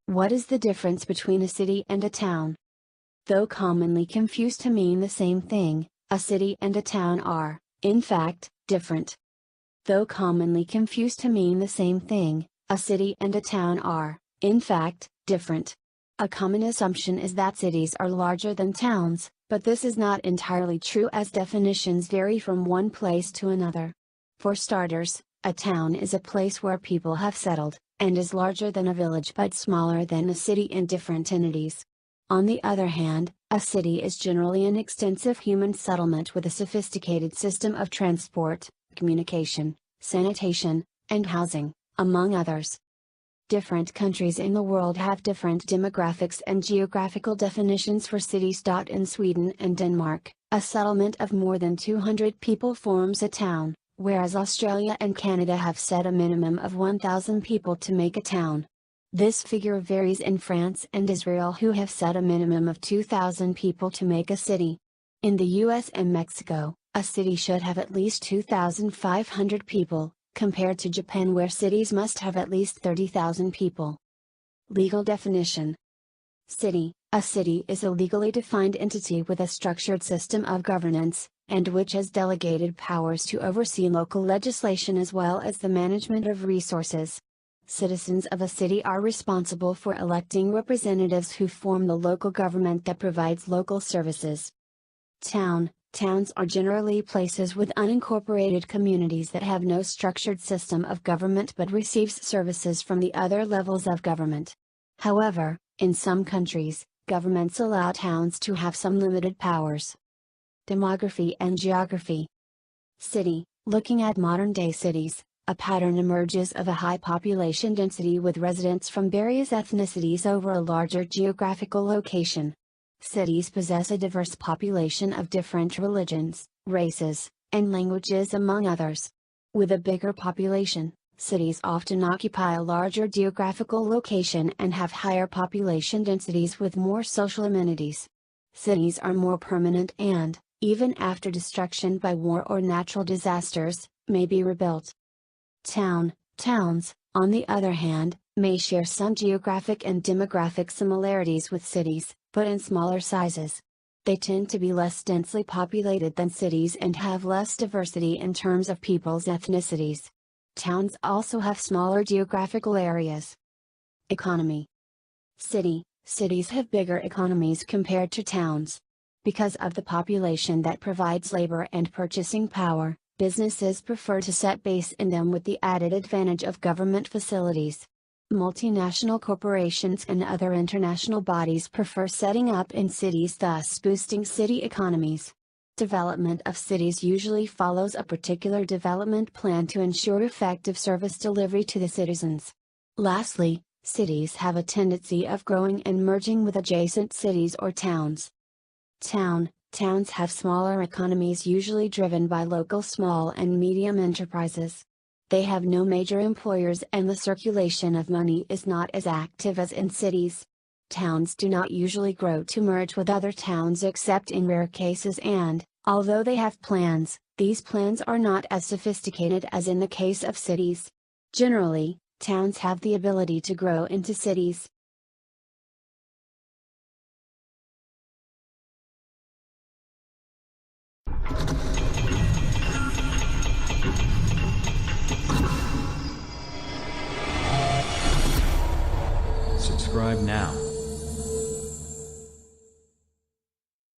What is the difference between a city and a town? Though commonly confused to mean the same thing, a city and a town are, in fact, different. Though commonly confused to mean the same thing, a city and a town are, in fact, different. A common assumption is that cities are larger than towns, but this is not entirely true as definitions vary from one place to another. For starters, a town is a place where people have settled, and is larger than a village but smaller than a city in different entities. On the other hand, a city is generally an extensive human settlement with a sophisticated system of transport, communication, sanitation, and housing, among others. Different countries in the world have different demographics and geographical definitions for cities. In Sweden and Denmark, a settlement of more than 200 people forms a town, whereas Australia and Canada have set a minimum of 1,000 people to make a town. This figure varies in France and Israel, who have set a minimum of 2,000 people to make a city. In the US and Mexico, a city should have at least 2,500 people, compared to Japan where cities must have at least 30,000 people. Legal definition. City. A city is a legally defined entity with a structured system of governance, and which has delegated powers to oversee local legislation as well as the management of resources. Citizens of a city are responsible for electing representatives who form the local government that provides local services. Town. Towns are generally places with unincorporated communities that have no structured system of government but receives services from the other levels of government. However, in some countries, governments allow towns to have some limited powers. Demography and Geography. City. Looking at modern-day cities, a pattern emerges of a high population density with residents from various ethnicities over a larger geographical location. Cities possess a diverse population of different religions, races, and languages among others. With a bigger population, cities often occupy a larger geographical location and have higher population densities with more social amenities. Cities are more permanent and, even after destruction by war or natural disasters, may be rebuilt. Towns, on the other hand, may share some geographic and demographic similarities with cities, but in smaller sizes. They tend to be less densely populated than cities and have less diversity in terms of people's ethnicities. Towns also have smaller geographical areas. Economy. Cities have bigger economies compared to towns. Because of the population that provides labor and purchasing power, businesses prefer to set base in them with the added advantage of government facilities. Multinational corporations and other international bodies prefer setting up in cities, thus boosting city economies. Development of cities usually follows a particular development plan to ensure effective service delivery to the citizens. Lastly, cities have a tendency of growing and merging with adjacent cities or towns. Towns have smaller economies usually driven by local small and medium enterprises. They have no major employers and the circulation of money is not as active as in cities. Towns do not usually grow to merge with other towns except in rare cases and, although they have plans, these plans are not as sophisticated as in the case of cities. Generally, towns have the ability to grow into cities. Subscribe now.